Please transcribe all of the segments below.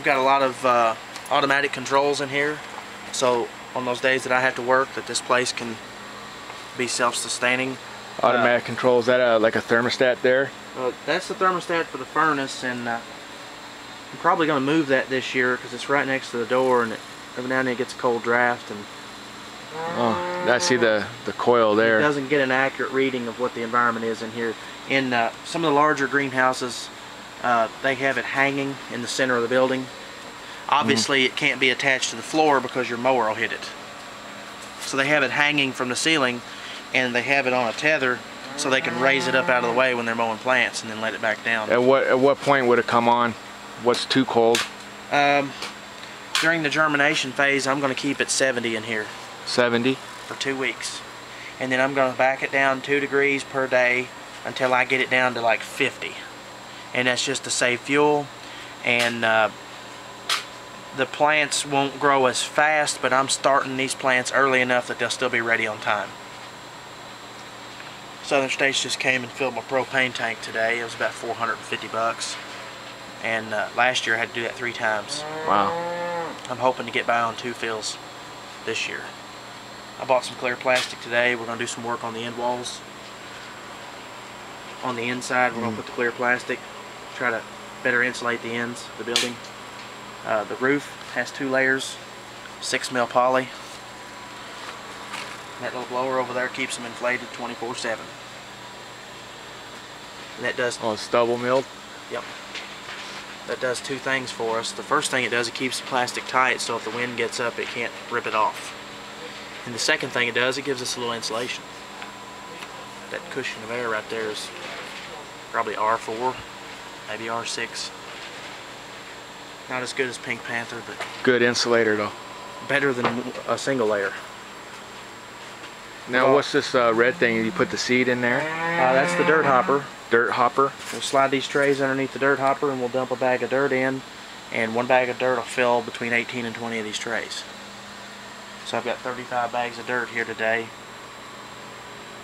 We've got a lot of automatic controls in here, so on those days that I have to work, that this place can be self-sustaining. Automatic control, is that like a thermostat there? That's the thermostat for the furnace, and I'm probably going to move that this year because it's right next to the door, and every now and then it gets a cold draft, and oh, I see the coil there. It doesn't get an accurate reading of what the environment is in here. In some of the larger greenhouses, they have it hanging in the center of the building. Obviously, it can't be attached to the floor because your mower will hit it. So they have it hanging from the ceiling, and they have it on a tether so they can raise it up out of the way when they're mowing plants and then let it back down. At what point would it come on? What's too cold? During the germination phase, I'm going to keep it 70 in here. 70? For 2 weeks. And then I'm going to back it down 2 degrees per day until I get it down to like 50. And that's just to save fuel. And the plants won't grow as fast, but I'm starting these plants early enough that they'll still be ready on time. Southern States just came and filled my propane tank today. It was about 450 bucks. And last year I had to do that 3 times. Wow. I'm hoping to get by on 2 fills this year. I bought some clear plastic today. We're going to do some work on the end walls. On the inside, we're going to put the clear plastic, try to better insulate the ends of the building. The roof has 2 layers, 6 mil poly. That little blower over there keeps them inflated 24/7. And that does. Oh, it's double milled? Yep. That does 2 things for us. The first thing it does, it keeps the plastic tight, so if the wind gets up, it can't rip it off. And the second thing it does, it gives us a little insulation. That cushion of air right there is probably R4, maybe R6. Not as good as Pink Panther, but good insulator though. Better than a single layer. Now what's this red thing? You put the seed in there? That's the dirt hopper. Dirt hopper? We'll slide these trays underneath the dirt hopper and we'll dump a bag of dirt in, and 1 bag of dirt will fill between 18 and 20 of these trays. So I've got 35 bags of dirt here today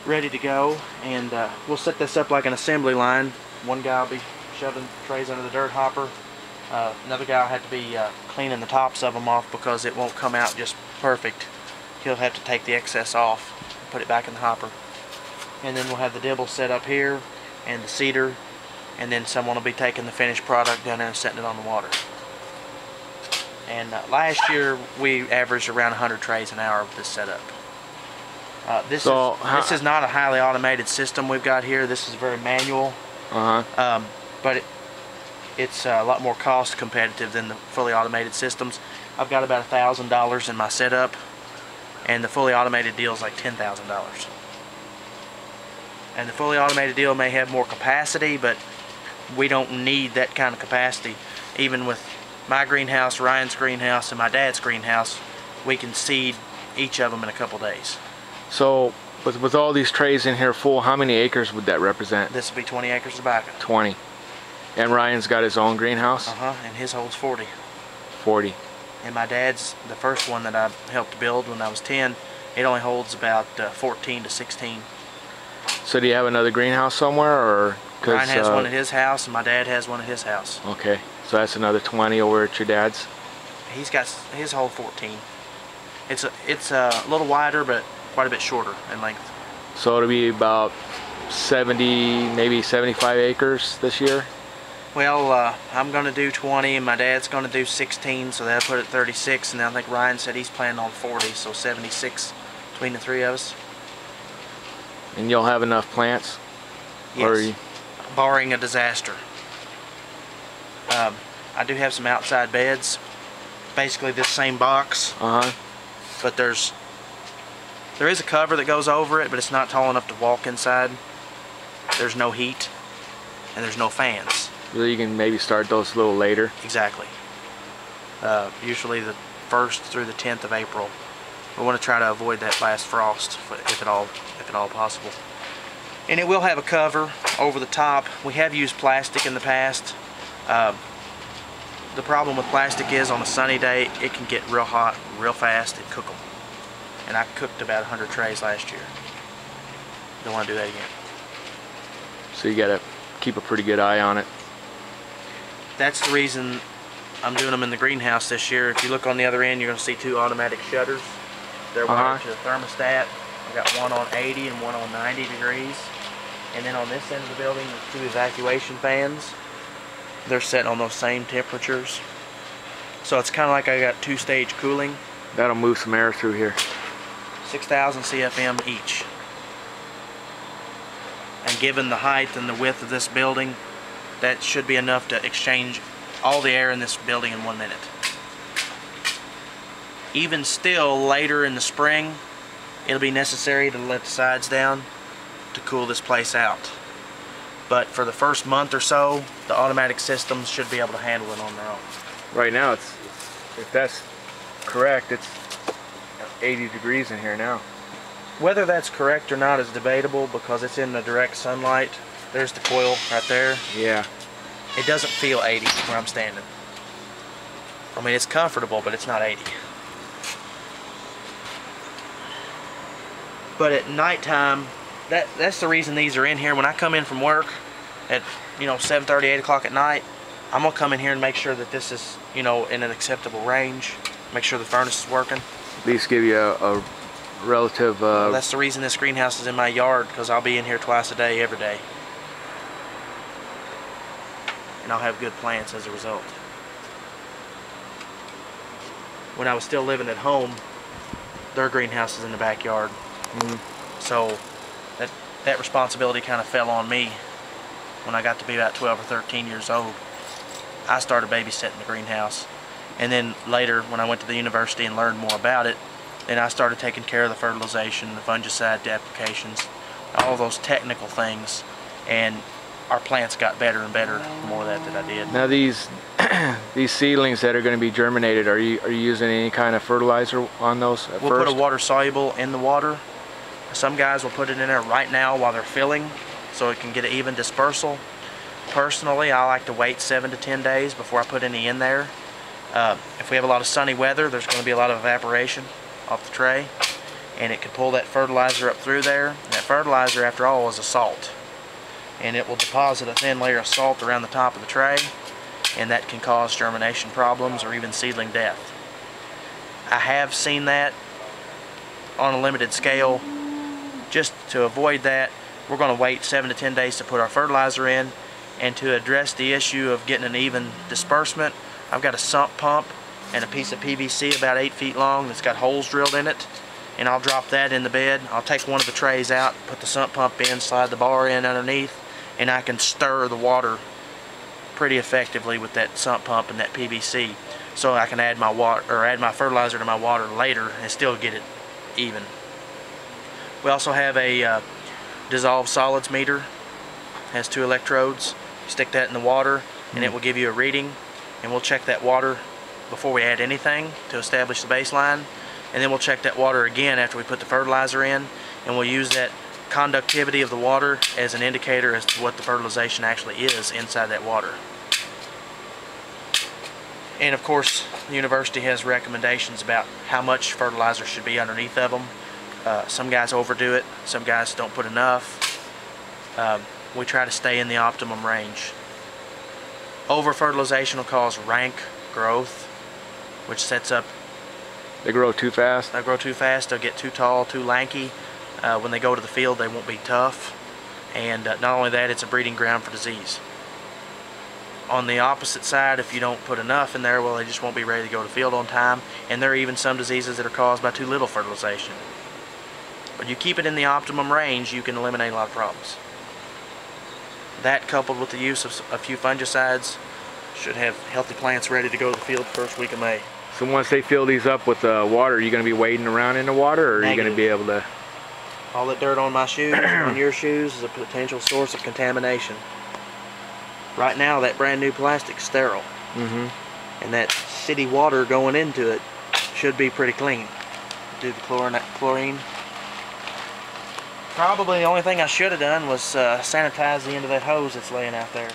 ready to go, and we'll set this up like an assembly line. One guy will be shoving trays under the dirt hopper. Another guy will have to be cleaning the tops of them off because it won't come out just perfect. He'll have to take the excess off and put it back in the hopper. And then we'll have the dibble set up here and the seeder, and then someone will be taking the finished product down there and setting it on the water. And last year we averaged around 100 trays an hour with this setup. This is not a highly automated system we've got here. This is very manual. But it's a lot more cost competitive than the fully automated systems. I've got about $1,000 in my setup, and the fully automated deal is like $10,000. And the fully automated deal may have more capacity, but we don't need that kind of capacity. Even with my greenhouse, Ryan's greenhouse, and my dad's greenhouse, we can seed each of them in a couple days. So with all these trays in here full, how many acres would that represent? This would be 20 acres of tobacco. 20. And Ryan's got his own greenhouse? And his holds 40. 40. And my dad's, the first one that I helped build when I was 10, it only holds about 14 to 16. So do you have another greenhouse somewhere, or? Ryan has one at his house, and my dad has one at his house. Okay, so that's another 20 over at your dad's? He's got his hold 14. It's a little wider, but quite a bit shorter in length. So it'll be about 70, maybe 75 acres this year? Well, I'm going to do 20, and my dad's going to do 16, so that'll put it 36, and I think Ryan said he's planning on 40, so 76 between the 3 of us. And you'll have enough plants? Yes, barring a disaster. I do have some outside beds, basically this same box, but there is a cover that goes over it, but it's not tall enough to walk inside. There's no heat, and there's no fans. So you can maybe start those a little later? Exactly. Usually the 1st through the 10th of April. We want to try to avoid that last frost if at all possible. And it will have a cover over the top. We have used plastic in the past. The problem with plastic is on a sunny day it can get real hot real fast and cook them. And I cooked about 100 trays last year. Don't want to do that again. So you got to keep a pretty good eye on it. That's the reason I'm doing them in the greenhouse this year. If you look on the other end, you're going to see 2 automatic shutters. They're wired to the thermostat. I've got one on 80 and one on 90 degrees. And then on this end of the building, there's 2 evacuation fans. They're set on those same temperatures. So it's kind of like I got 2-stage cooling. That'll move some air through here. 6,000 CFM each. And given the height and the width of this building, that should be enough to exchange all the air in this building in 1 minute. Even still, later in the spring, it'll be necessary to let the sides down to cool this place out. But for the first month or so, the automatic systems should be able to handle it on their own. Right now, if that's correct, it's 80 degrees in here now. Whether that's correct or not is debatable because it's in the direct sunlight. There's the coil right there. Yeah. It doesn't feel 80 where I'm standing. I mean, it's comfortable, but it's not 80. But at nighttime, that's the reason these are in here. When I come in from work at 7:30, 8 o'clock at night, I'm gonna come in here and make sure that this is in an acceptable range. Make sure the furnace is working. At least give you a relative. Well, that's the reason this greenhouse is in my yard, because I'll be in here twice a day, every day. And I'll have good plants as a result. When I was still living at home, their greenhouse is in the backyard. So that responsibility kind of fell on me when I got to be about 12 or 13 years old. I started babysitting the greenhouse, and then later when I went to the university and learned more about it, then I started taking care of the fertilization, the fungicide applications, all those technical things, and our plants got better and better the more that I did. Now these seedlings that are going to be germinated, are you using any kind of fertilizer on those at We'll first? put a water soluble in the water. Some guys will put it in there right now while they're filling so it can get an even dispersal. Personally, I like to wait 7 to 10 days before I put any in there. If we have a lot of sunny weather, there's going to be a lot of evaporation off the tray, and it can pull that fertilizer up through there. And that fertilizer, after all, is a salt, and it will deposit a thin layer of salt around the top of the tray, and that can cause germination problems or even seedling death. I have seen that on a limited scale. Just to avoid that, we're going to wait 7 to 10 days to put our fertilizer in, and to address the issue of getting an even disbursement, I've got a sump pump and a piece of PVC about 8 feet long that's got holes drilled in it, and I'll drop that in the bed. I'll take one of the trays out, put the sump pump in, slide the bar in underneath, and I can stir the water pretty effectively with that sump pump and that PVC, so I can add my water or add my fertilizer to my water later and still get it even. We also have a dissolved solids meter. It has 2 electrodes. You stick that in the water and it will give you a reading, and we'll check that water before we add anything to establish the baseline, and then we'll check that water again after we put the fertilizer in, and we'll use that conductivity of the water as an indicator as to what the fertilization actually is inside that water. And of course, the university has recommendations about how much fertilizer should be underneath of them. Some guys overdo it, some guys don't put enough. We try to stay in the optimum range. Over-fertilization will cause rank growth, which sets up... They grow too fast? They'll grow too fast, they'll get too tall, too lanky. When they go to the field, they won't be tough. And not only that, it's a breeding ground for disease. On the opposite side, if you don't put enough in there, well, they just won't be ready to go to the field on time. And there are even some diseases that are caused by too little fertilization. But you keep it in the optimum range, you can eliminate a lot of problems. That, coupled with the use of a few fungicides, should have healthy plants ready to go to the field first week of May. So once they fill these up with water, are you going to be wading around in the water, or are you going to be able to... All that dirt on my shoes, on your shoes, is a potential source of contamination. Right now, that brand new plastic's sterile. And that city water going into it should be pretty clean due to chlorine. Probably the only thing I should have done was sanitize the end of that hose that's laying out there.